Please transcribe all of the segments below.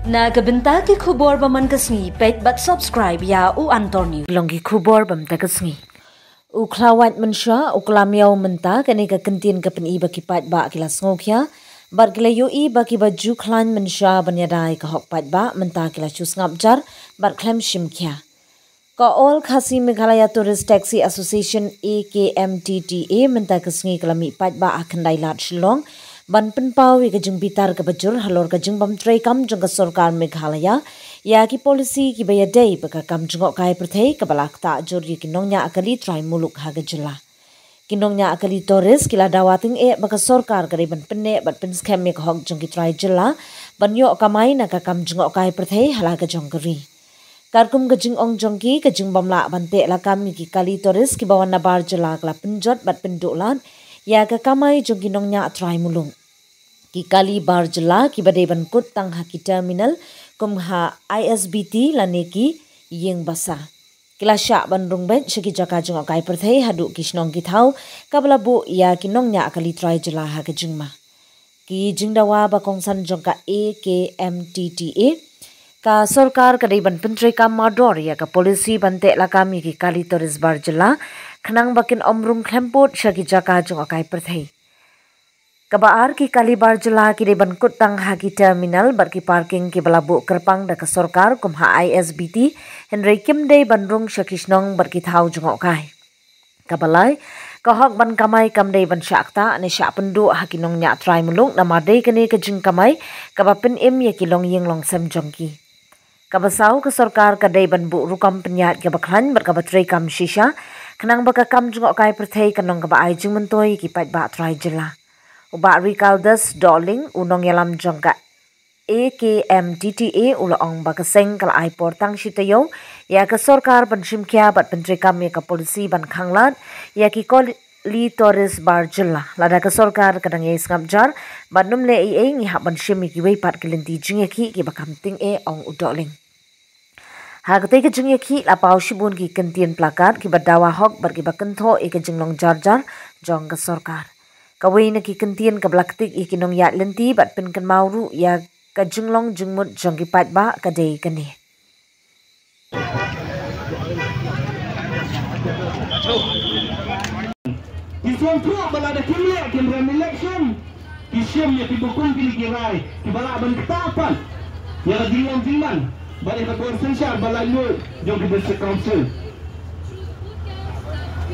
Na kabenta ki khubor baman kasngi pet but subscribe ya u Antonio longi khubor bam ta kasngi u khlawat mansha u klamiao menta kane ka kantin ka peni ba ki pat ba kilas ngokya bar glayo I ba ki baju khlan mansha banyadai ka hok pat ba menta kila chus ngapjar bar khlem shimkya ka all khasi Meghalaya Tourist Taxi Association AKMTTA menta kasngi klami pat ba akhandai lat shillong ban penpau wi kajung bitar ka bajur halor kajung bam tray kam jung ka sarkar Meghalaya ya ki policy ki baya day baka kam jungok kai perthei ka balak ta jor ki nongnya akali try muluk ha gajula kinongnya akali tourist kila dawating baka sarkar kare ban penne bat pen scam me hok jung ki try jilla ban yo kamai na ka kam jungok kai perthei hala ka jong kari karkum kajung ong jongki kajung bamla bante la kam ki kali tourist ki bawan na bar jilla kala penjot bat pendulan ya ka kamai jung ki nongnya try mulung ki kali bar jela ki badai ban kut tang ha ki terminal kumha ISBT lane ki yeng basa kila sha ban rung ben shiki jaka jung kai perthei hadu kisnong ki thau kabla bu ya ki nong nya kali try jela ha ka jingma ki jingdawa ba kongsan jong ka AKMTTA ka sarkar ka dei ban pentre ka mador ya ka policy bante la kami ki kali tourist bar jela khnang bakin omrung khempot shaki jaka jung kai perthei Kabaar ki kali bar jela ki de ban kut tang ha ki terminal bar ki parking ki balabu kerpang da ka sarkar kumha ISBT Henry Kim de bandrung shakishnong bar ki thau jungok kai kabalai kahok ban kamai kam de ban shakta ane sha pendu ha ki nong nya try mulung na made kene ka jing kamai kabapin im ye ki long yeng long sem jongki kabasau ka sarkar ka de ban bu rukam penyat ka bakhan bar ka batrai kam shisha khnang baka kam jungok kai perthei kanong ka ba ai jing mentoi ki pat ba try jela Uba Ricardas Darling unong yalam jongka AKMTTA ulaong bakaseng kala ai portang shitayo ya ka sarkar ban shimkya bat pentrikam ya ka polisi ban khanglat ya ki li tourist bar jilla lada ka sarkar kadang ye ngapjar banum le ngi ha ban shimi ki wei pat kilinti jingya ki bakam ting ong udoling ha ka te ka jingya ki la pau shibun ki kantin plakat ki badawa hok bar ki bakantho ka jinglong jar jong ka sarkar Kawai na ki kantian ka blaktik ikinong yat lenti bat pen kan mauru ya ka jinglong jingmut jongki pat ba ka day kani. Kisong tuak balada kimlek kimram election kisyam ya kibukun kini kirai kibala ban ketapan ya jinglong jingman balik ka korsen siya balay lo jongki district council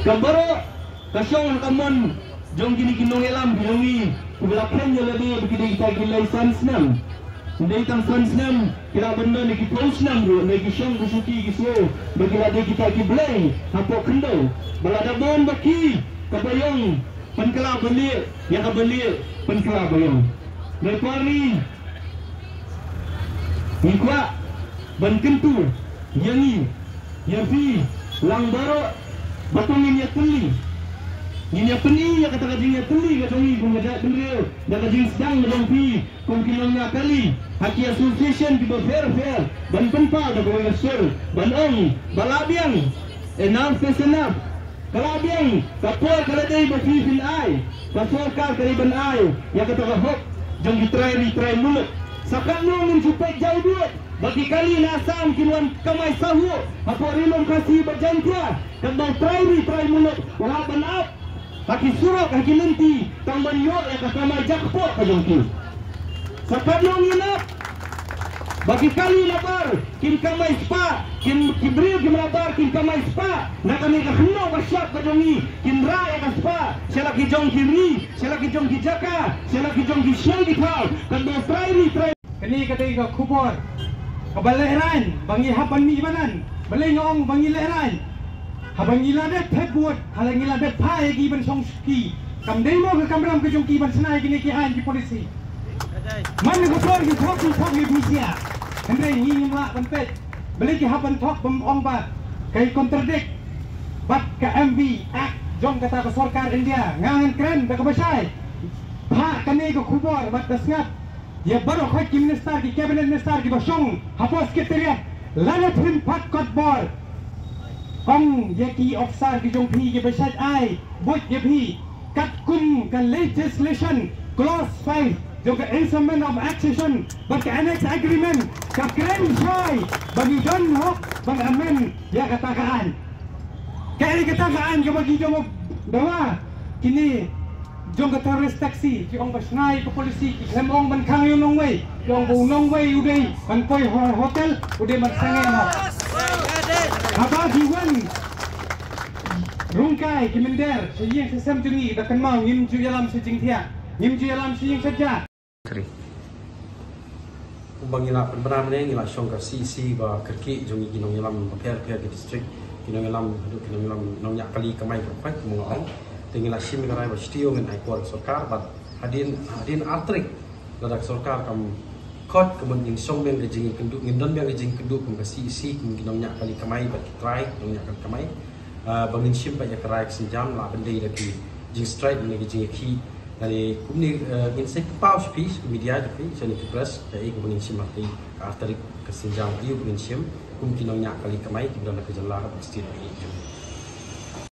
kambaro kasyong kamon jong gini kinong elam binongi kubelakan jala dia begini kita gilai sansnam ndai tang sansnam kira benda ni ki posnam ro ni ki syong kusuki ki so begila dia kita ki bleng hapo kendo balada bon baki kabayong penkela belir ya ka belir penkela bayong nepari nikwa ban kentu yangi yafi langbaro batungin ya tuli Ini apa ni? Ya kata kajing ya tuli kat dongi kung ada beliau. Dan kajing sedang mendompi kung kinongnya kali. Haki association kita fair. Ban penpa dah kau ngasur. Ban ong balabiang. Enough is enough. Kalabiang kapol kaladai bafifin ay. Kapol kar kariban ay. Ya kata kahok. Jom try mulut. Sakan nongin supaya jauh duit. Bagi kali nasam kinuan kamay sahu. Apa rilong kasih berjantia. Kadang try mulut. Wala ban up. Haki surok, haki lenti, tang banyok ya kasama jakpot ka jongki. Sa kadlong inap, bagi kali labar, kin kamay spa, kin kibril kin labar, kin kamay spa, na kami kakno kasyap ka jongi, kin raya ka spa, siya laki jongki ri, siya laki jongki jaka, siya laki jongki siyang dikaw, kadang try. Kani katay ka kubor, kabalahiran, bangi hapan mi ibanan, balay ngong bangi lahiran, habang iladet pebut halang iladet pae giban song ski kam demo ke kamram ke jongki ban senai kini ki han ki polisi man ko tor ki thok ki busia hendre ni ma ban pet beli ki hapan thok bam ong ba kai contradict bat ka MV act jong kata ka sarkar India ngangan kren ka basai ha kani ko khubor bat dasngat ya baro khoi ki minister ki cabinet minister ki basong hapos sekretariat lana pin pat kot bor Kong yaki ofsar ki jong phi ki basat ai but ye phi kat kum kan legislation clause 5 juga instrument of accession bagi annex agreement ke Grand Chai bagi John Hawk bang amen ya katakan kaya katakan ke bagi jom bawa kini jom ke terrorist taxi jom pasnai ke polisi lemong ban kang yung nong way jom bu nong way uday ban poi hotel uday ban sangai mo apa giwan rungkai kimender sejing sesam tungi dakan mau ngim ju dalam sejing tia ngim ju dalam sejing saja bangila penbenaran ngila syongka si ba kerki jongi ginong yalam pakai ke distrik ginong yalam nong yak kali kemai berpai mengong tinggal sim ngarai ba stio ngan ai kual sarkar ba hadin artrik ladak sarkar kam kot kemun ing song beng rejing kenduk ngindon beng rejing kenduk kum si ginong yak kali kemai ba try nong yak kemai bangin sim ba yak rai senjam la bendai lagi jing strike ni jing ki dari kumni insek pau spis media de pi seni press dai ko bangin sim mati arterik kesenjam dia bangin sim kum kinong yak kali kemai ki dalam kejelar pasti ni